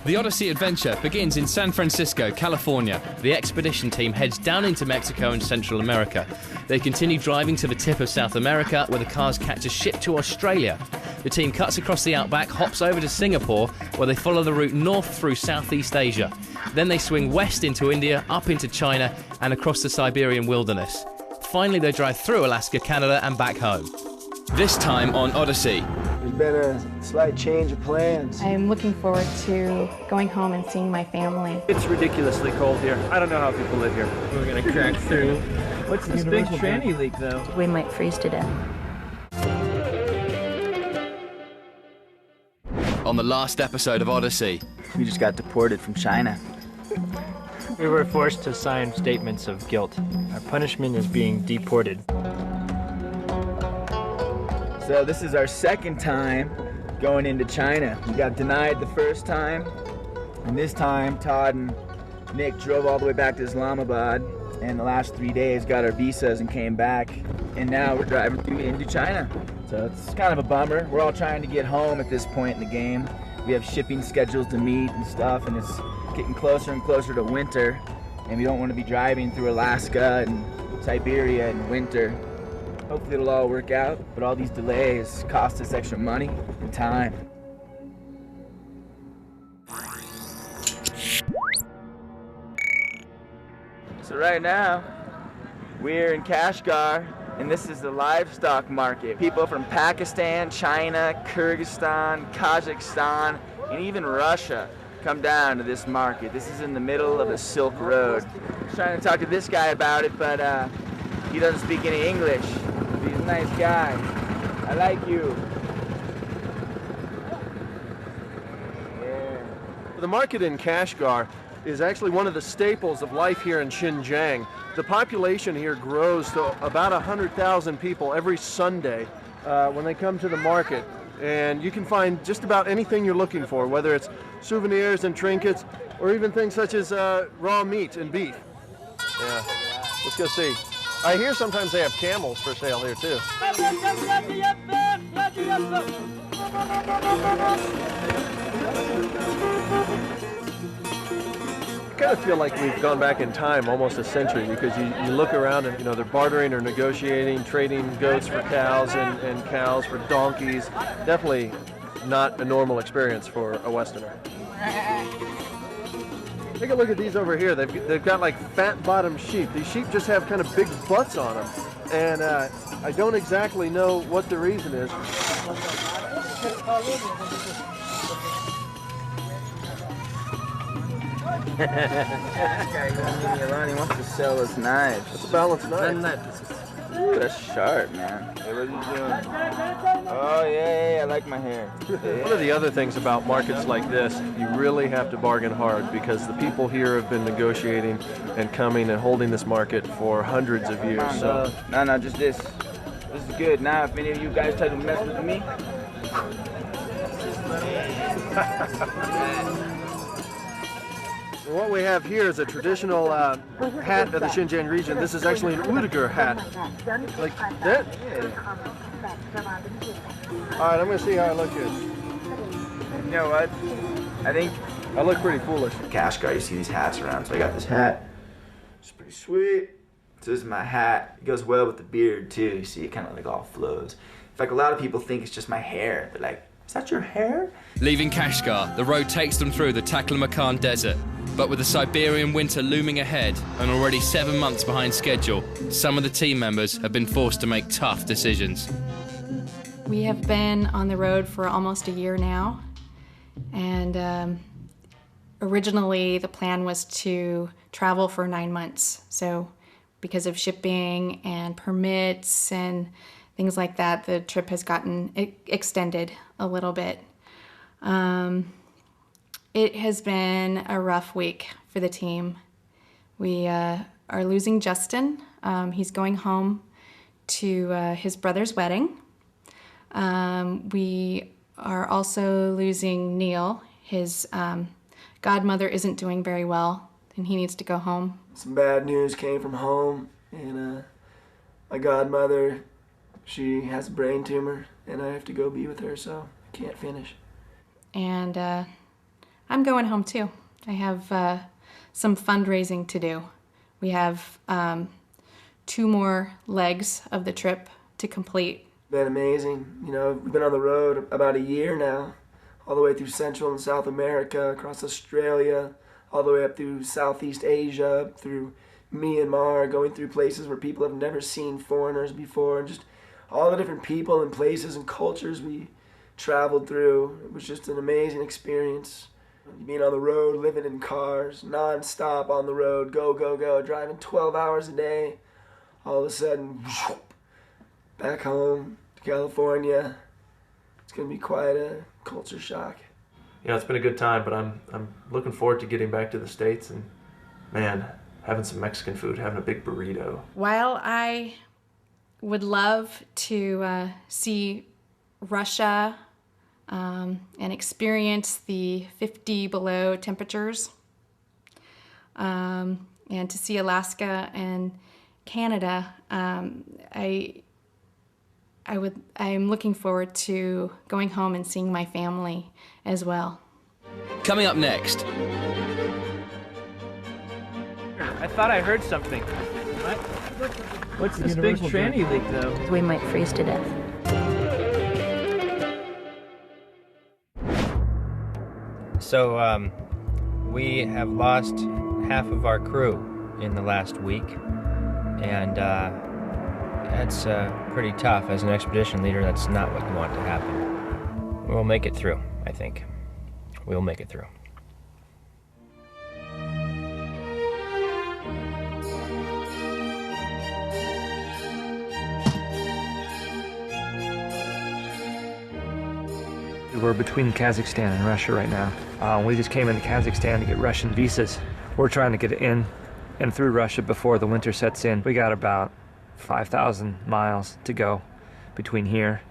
The Odyssey adventure begins in San Francisco, California. The expedition team heads down into Mexico and Central America. They continue driving to the tip of South America, where the cars catch a ship to Australia. The team cuts across the outback, hops over to Singapore, where they follow the route north through Southeast Asia. Then they swing west into India, up into China, and across the Siberian wilderness. Finally, they drive through Alaska, Canada, and back home. This time on Odyssey. There's been a slight change of plans. I am looking forward to going home and seeing my family. It's ridiculously cold here. I don't know how people live here. We're gonna crack through. What's this big tranny leak, though? We might freeze to death. On the last episode of Odyssey. We just got deported from China. We were forced to sign statements of guilt. Our punishment is being deported. So this is our second time going into China. We got denied the first time, and this time Todd and Nick drove all the way back to Islamabad, and the last 3 days got our visas and came back, and now we're driving through into China. So it's kind of a bummer. We're all trying to get home at this point in the game. We have shipping schedules to meet and stuff, and it's getting closer and closer to winter, and we don't want to be driving through Alaska and Siberia in winter. Hopefully it'll all work out, but all these delays cost us extra money and time. So right now, we're in Kashgar, and this is the livestock market. People from Pakistan, China, Kyrgyzstan, Kazakhstan, and even Russia come down to this market. This is in the middle of the Silk Road. I was trying to talk to this guy about it, but he doesn't speak any English. He's a nice guy. I like you. Yeah. The market in Kashgar is actually one of the staples of life here in Xinjiang. The population here grows to about 100,000 people every Sunday when they come to the market. And you can find just about anything you're looking for, whether it's souvenirs and trinkets, or even things such as raw meat and beef. Yeah, let's go see. I hear sometimes they have camels for sale here too. I kind of feel like we've gone back in time almost a century, because you look around and they're bartering or negotiating, trading goats for cows and cows for donkeys. Definitely not a normal experience for a Westerner. Take a look at these over here. They've got like fat bottom sheep. These sheep just have kind of big butts on them. And I don't exactly know what the reason is. This guy won't leave me alone. He wants to sell us knives. It's a balanced knife. Ooh, that's sharp, man. Hey, what are you doing? Oh, yeah, I like my hair. Yeah. One of the other things about markets like this, you really have to bargain hard, because the people here have been negotiating and coming and holding this market for hundreds of years. So No, just this. This is good. Now, if any of you guys try to mess with me, what we have here is a traditional hat of the Xinjiang region. This is actually an Uyghur hat. Like that? All right, I'm going to see how I look here. you know what? I think I look pretty foolish. Kashgar, you see these hats around, so I got this hat. It's pretty sweet. So this is my hat. It goes well with the beard too. You see, it kind of like all flows. In fact, a lot of people think it's just my hair. They're like, is that your hair? Leaving Kashgar, the road takes them through the Taklamakan Desert. But with the Siberian winter looming ahead and already 7 months behind schedule, some of the team members have been forced to make tough decisions. We have been on the road for almost a year now, and originally the plan was to travel for 9 months. So because of shipping and permits and things like that, the trip has gotten extended a little bit. It has been a rough week for the team. We are losing Justin. He's going home to his brother's wedding. We are also losing Neil. His godmother isn't doing very well, and he needs to go home. Some bad news came from home, and my godmother, she has a brain tumor, and I have to go be with her, so I can't finish. And I'm going home too. I have some fundraising to do. We have 2 more legs of the trip to complete. Been amazing. You know, we've been on the road about a year now, all the way through Central and South America, across Australia, all the way up through Southeast Asia, through Myanmar, going through places where people have never seen foreigners before, and just all the different people and places and cultures we traveled through. It was just an amazing experience. Being on the road, living in cars, non-stop on the road, go, go, go, driving 12 hours a day. All of a sudden, back home to California. It's going to be quite a culture shock. You know, it's been a good time, but I'm looking forward to getting back to the States and, man, having some Mexican food, having a big burrito. While I would love to see Russia and experience the 50 below temperatures, and to see Alaska and Canada, I'm looking forward to going home and seeing my family as well. Coming up next. I thought I heard something. What? What's this big tranny leak, though? We might freeze to death. So, we have lost half of our crew in the last week, and that's pretty tough. As an expedition leader, that's not what you want to happen. We'll make it through, I think. We'll make it through. We're between Kazakhstan and Russia right now. We just came into Kazakhstan to get Russian visas. We're trying to get in and through Russia before the winter sets in. We got about 5,000 miles to go between here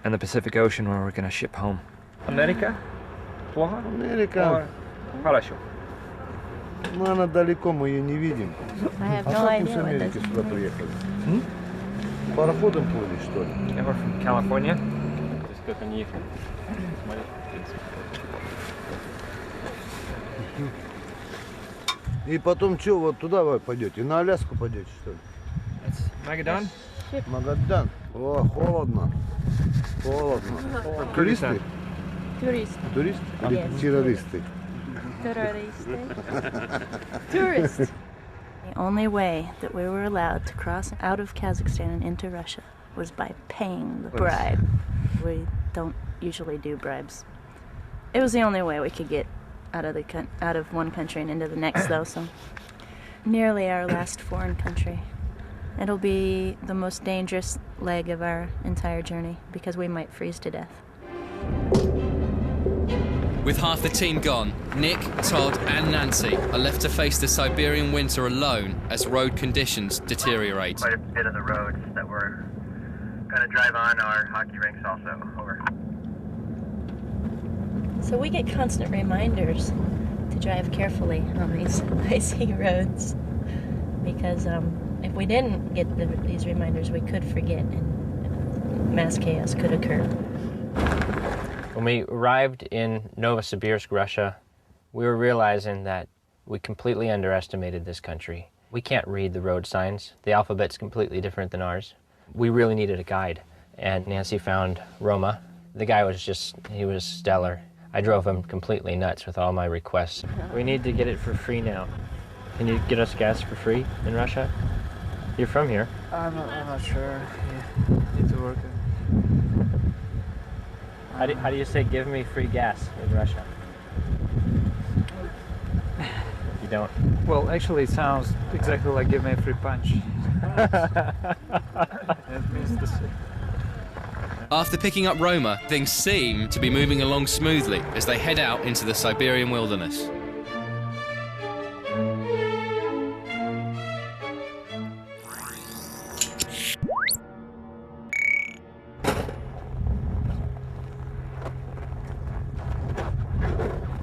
and the Pacific Ocean where we're going to ship home. America? Плохо? Америка. Хорошо. Но она далеко, мы ее не видим. I have А no как вы с idea what Америки this сюда приехали? Пароходом плыли, что ли? Yeah, we're from California. И потом что, вот туда вы пойдете? На Аляску пойдете, что ли? It's Magadan. Магадан. О, холодно. Холодно. Туристы? Tourist. Туристы или Yes. террористы? Tourist. The only way that we were allowed to cross out of Kazakhstan and into Russia was by paying the bribe. We don't usually do bribes. It was the only way we could get out of one country and into the next, though, so nearly our last foreign country. It'll be the most dangerous leg of our entire journey because we might freeze to death. With half the team gone, Nick, Todd and Nancy are left to face the Siberian winter alone as road conditions deteriorate. Quite a bit of the roads that we're going to drive on are hockey rinks also. Over. So we get constant reminders to drive carefully on these icy roads because if we didn't get these reminders, we could forget and mass chaos could occur. When we arrived in Novosibirsk, Russia, we were realizing that we completely underestimated this country. We can't read the road signs. The alphabet's completely different than ours. We really needed a guide, and Nancy found Roma. The guy he was stellar. I drove him completely nuts with all my requests. We need to get it for free now. Can you get us gas for free in Russia? You're from here. I'm not sure. Yeah. Need to work. How do you say give me free gas in Russia? You don't? Well, actually, it sounds exactly like give me a free punch. It means the same. After picking up Roma, things seem to be moving along smoothly as they head out into the Siberian wilderness.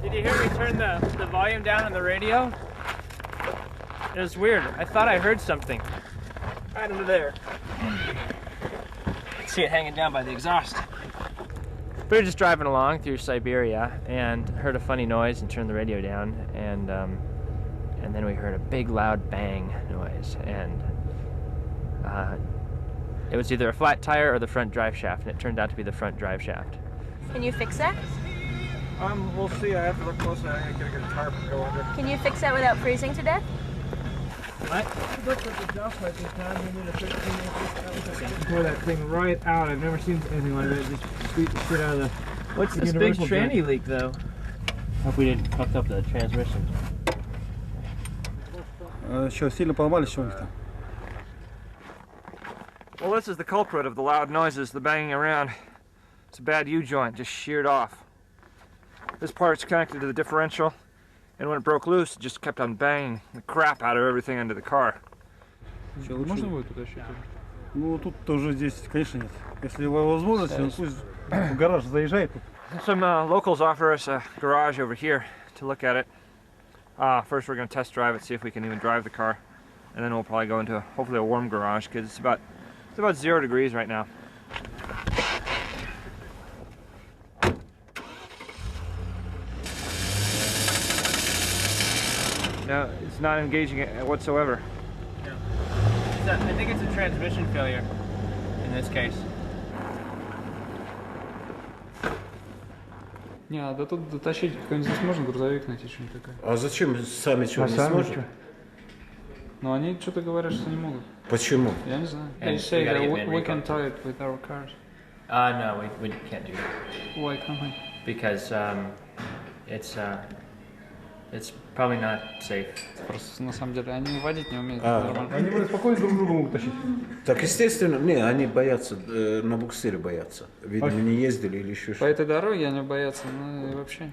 Did you hear me turn the volume down on the radio? It was weird. I thought I heard something. Right under there. See it hanging down by the exhaust. We were just driving along through Siberia and heard a funny noise and turned the radio down, and then we heard a big loud bang noise, and it was either a flat tire or the front drive shaft, and it turned out to be the front drive shaft. Can you fix that? We'll see. I have to look closer. I gotta get a tarp and go under. Can you fix that without freezing to death? What? Pour that thing right out. I've never seen anything like that. Just squeeze the shit out of the. What's this big tranny leak, though? Hope we didn't fuck up the transmission. Сильно поломались, что у них там? Well, this is the culprit of the loud noises, the banging around. It's a bad U-joint, just sheared off. This part's connected to the differential, and when it broke loose, it just kept on banging the crap out of everything under the car. Можно будет туда еще? Ну, тут тоже здесь, конечно, нет. Если возможность, он пусть в гараж заезжает. Some locals offer us a garage over here to look at it. First, we're going to test drive it, see if we can even drive the car, and then we'll probably go into hopefully a warm garage because it's about 0 degrees right now. No, it's not engaging it whatsoever. Yeah. I think it's a transmission failure in this case. Не, а до тут дотащить как-нибудь здесь можно грузовик найти, что-нибудь такое. А зачем сами что, не сможем? Ну они что-то говорят, что не могут. Почему? Я не знаю. They say that we can tow it with our cars. No, we can't do that. Why can't we? Because it's probably not safe. Просто на самом деле они водить не умеют. Они бы спокойно друг друга могут тащить. Так естественно, не, они боятся, на буксире боятся. Видимо, не ездили или еще По что-то. этой дороге они боятся, ну и вообще.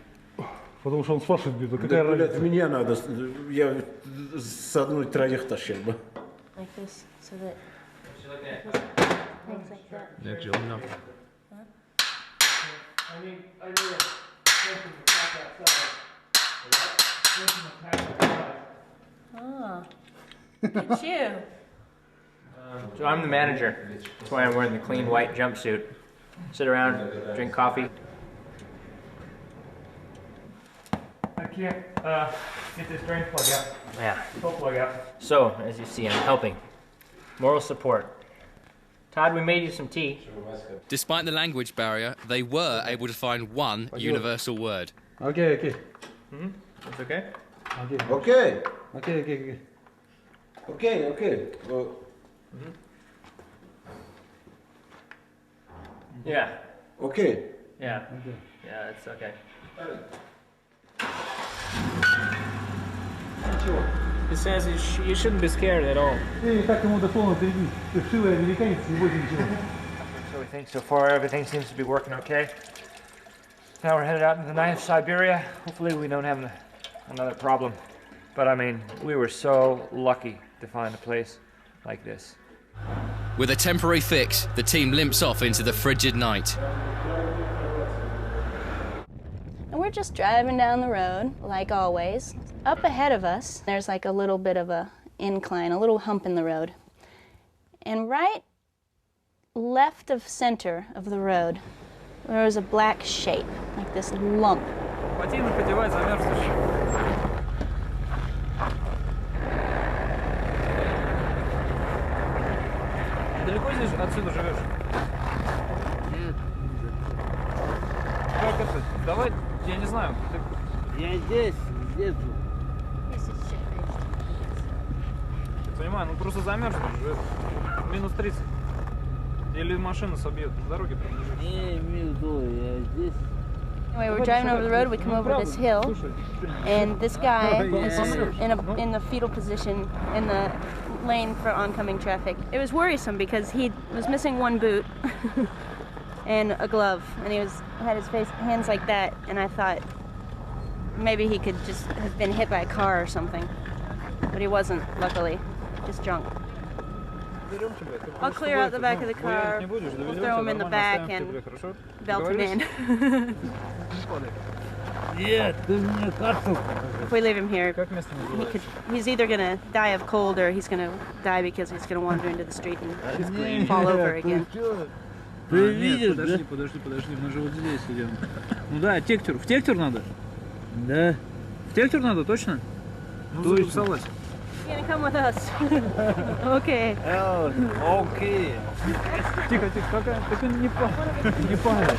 Потому что он спрашивает, да, какая разница? меня надо, я с одной троих тащил бы. Like this, so that things like that. Oh, look at you. So I'm the manager. That's why I'm wearing the clean white jumpsuit. Sit around, drink coffee. I can't get this drain plug out. Yeah. Plug out. So, as you see, I'm helping. Moral support. Todd, we made you some tea. Despite the language barrier, they were able to find one universal word. Okay. Mm-hmm. That's okay? Okay. Mm-hmm. Yeah. Okay. Yeah. Yeah, it's okay. He says you shouldn't be scared at all. So we think so far everything seems to be working okay. Now we're headed out into the night of Siberia. Hopefully we don't have another problem. But I mean, we were so lucky to find a place like this. With a temporary fix, the team limps off into the frigid night. And we're just driving down the road, like always. Up ahead of us, there's like a little bit of a incline, a little hump in the road. And right left of center of the road, there was a black shape, like this lump. Далеко здесь отсюда живешь? Нет. Как это? Давай, я не знаю. Я здесь, где-то. Понимаю, ну просто замерзнешь, минус 30. Или машина собьет, на дороге прям лежит. Не, между, я здесь. Anyway, we're driving over the road, we come over this hill, and this guy is in the fetal position in the lane for oncoming traffic. It was worrisome because he was missing one boot and a glove, and he had his hands like that, and I thought maybe he could just have been hit by a car or something, but he wasn't, luckily, just drunk. I'll clear out the back of the car, we'll throw him in the back and belt him in. If we leave him here, he's either going to die of cold or he's going to die because he's going to wander into the street and fall over again. Ты видишь, подожди, подожди, мы же вот здесь идем. Ну да, тектор. В тектор надо? Да. В тектор надо, точно? Ну, Точно. согласен. You're gonna come with us. Okay. Окей. Тихо, тихо, так он не падает.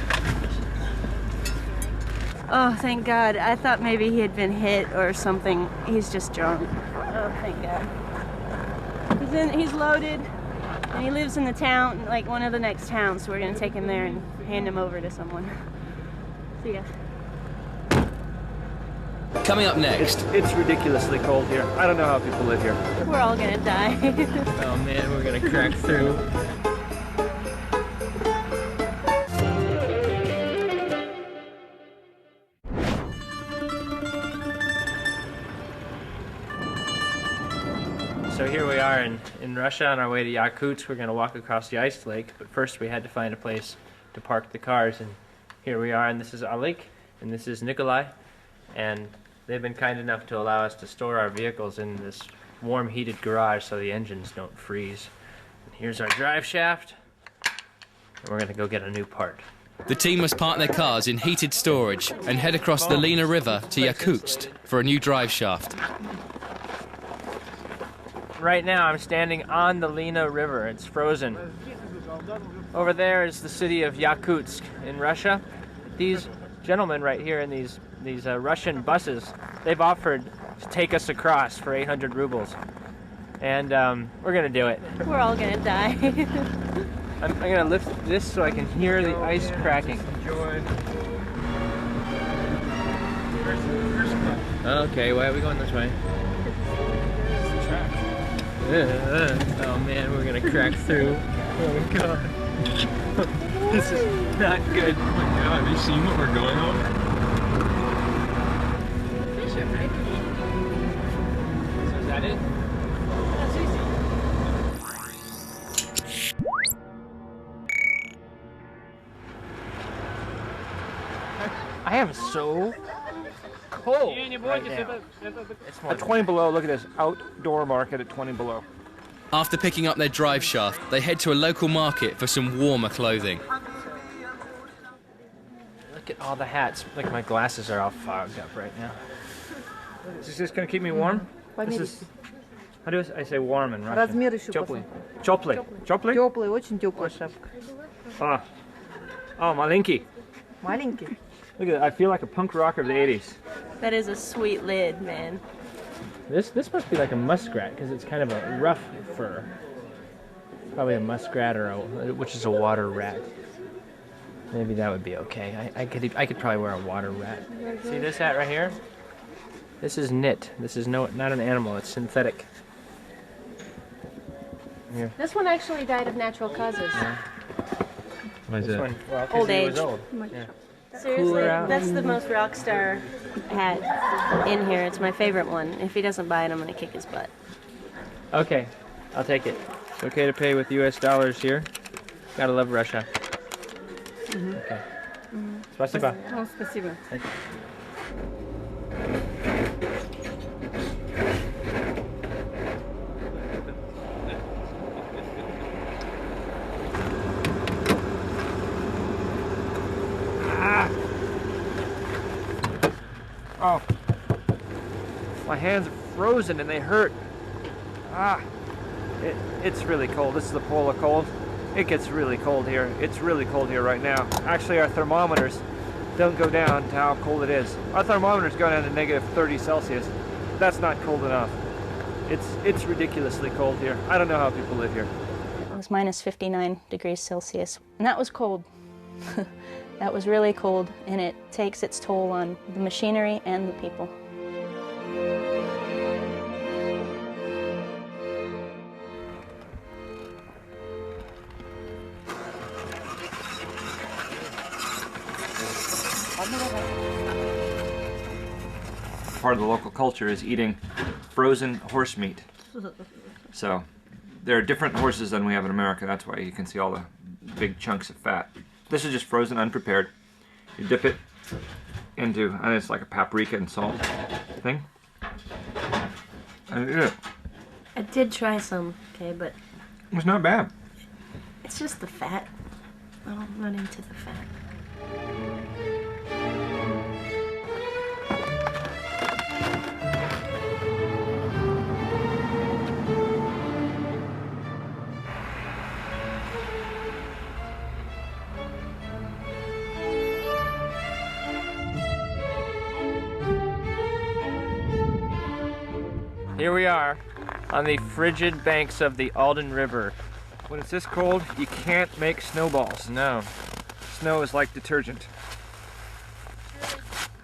Oh, thank God. I thought maybe he had been hit or something. He's just drunk. Oh, thank God. He's loaded, and he lives in the town, like one of the next towns, so we're gonna take him there and hand him over to someone. See ya. Coming up next. It's ridiculously cold here. I don't know how people live here. We're all gonna die. Oh man, we're gonna crack through. So here we are in Russia on our way to Yakutsk. We're going to walk across the ice lake, but first we had to find a place to park the cars, and here we are, and this is Oleg, and this is Nikolai, and they've been kind enough to allow us to store our vehicles in this warm heated garage so the engines don't freeze. And here's our drive shaft, and we're going to go get a new part. The team must park their cars in heated storage and head across the Lena River to Yakutsk for a new drive shaft. Right now I'm standing on the Lena River. It's frozen. Over there is the city of Yakutsk in Russia. These gentlemen right here in these Russian buses, they've offered to take us across for 800 rubles. And we're gonna do it. We're all gonna die. I'm gonna lift this so I can hear the ice cracking. Enjoy. Okay, why are we going this way? Oh man, we're gonna crack through. Oh god. This is not good. Oh my god, have you seen what we're going over? So is that it? I am so cold right now. At 20 below, look at this outdoor market at 20 below. After picking up their drive shaft, they head to a local market for some warmer clothing. Look at all the hats. Like my glasses are all fogged up right now. Is this gonna keep me warm? This is, how do I say warm in Russian? Размер еще Теплый. Теплый. Теплый? Теплый, очень теплая шапка. Ah. Oh, маленький. Маленький. Look at that. I feel like a punk rocker of the 80s. That is a sweet lid, man. This must be like a muskrat because it's kind of a rough fur. Probably a muskrat or which is a water rat. Maybe that would be okay. I could probably wear a water rat. See this hat right here? This is knit. This is not an animal. It's synthetic. Here. This one actually died of natural causes. Yeah. Why is This that? one, well, 'cause Old he age. was old. Yeah. Seriously, Cooler out. that's the most rock star hat in here. It's my favorite one. If he doesn't buy it, I'm gonna kick his butt. Okay, I'll take it. It's okay to pay with US dollars here. Gotta love Russia. Okay. Спасибо. Ну, спасибо. Thank you. Oh, my hands are frozen and they hurt. It's really cold. This is the polar cold. It gets really cold here. It's really cold here right now. Actually, our thermometers don't go down to how cold it is. Our thermometers go down to negative 30 Celsius. That's not cold enough. It's ridiculously cold here. I don't know how people live here. It was minus 59 degrees Celsius, and that was cold. That was really cold, and it takes its toll on the machinery and the people. Part of the local culture is eating frozen horse meat. So there are different horses than we have in America. That's why you can see all the big chunks of fat. This is just frozen, unprepared. You dip it into, and it's like a paprika and salt thing. And eat it. I did try some, okay, but It's not bad. it's just the fat. I'll run into the fat. Here we are on the frigid banks of the Alden River. When it's this cold, you can't make snowballs. No. Snow is like detergent.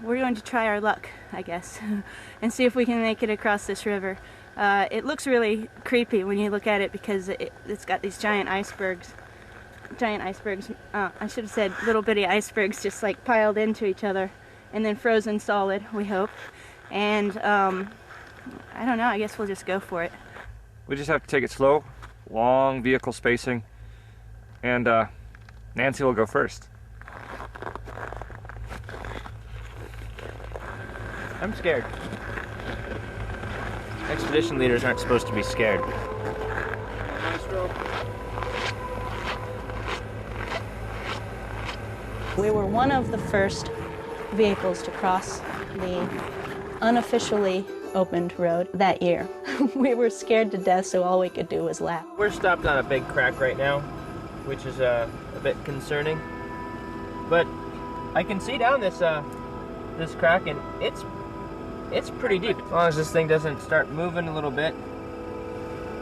We're going to try our luck, I guess, and see if we can make it across this river. It looks really creepy when you look at it because it's got these giant icebergs. I should have said little bitty icebergs just like piled into each other and then frozen solid, we hope. And I don't know, I guess we'll just go for it. We just have to take it slow, long vehicle spacing, and Nancy will go first. I'm scared. Expedition leaders aren't supposed to be scared. We were one of the first vehicles to cross the unofficially opened road that year. We were scared to death, so all we could do was laugh. We're stopped on a big crack right now, which is a bit concerning. But I can see down this crack, and it's pretty deep. As long as this thing doesn't start moving a little bit,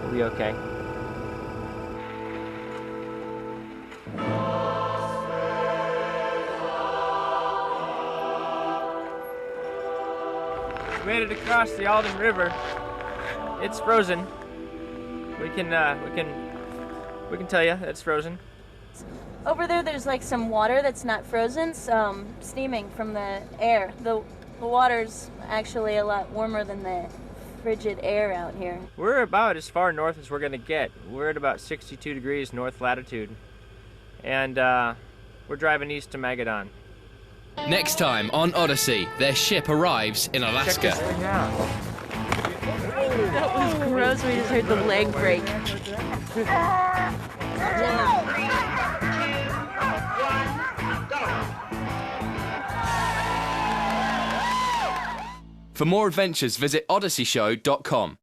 we'll be okay. We made it across the Alden River. It's frozen. We can tell you it's frozen. Over there's like some water that's not frozen, steaming from the air. The water's actually a lot warmer than the frigid air out here. We're about as far north as we're gonna get. We're at about 62 degrees north latitude. And we're driving east to Magadan. Next time on Odyssey, their ship arrives in Alaska. Check this thing out. That was gross, we just heard the leg break. For more adventures, visit odysseyshow.com.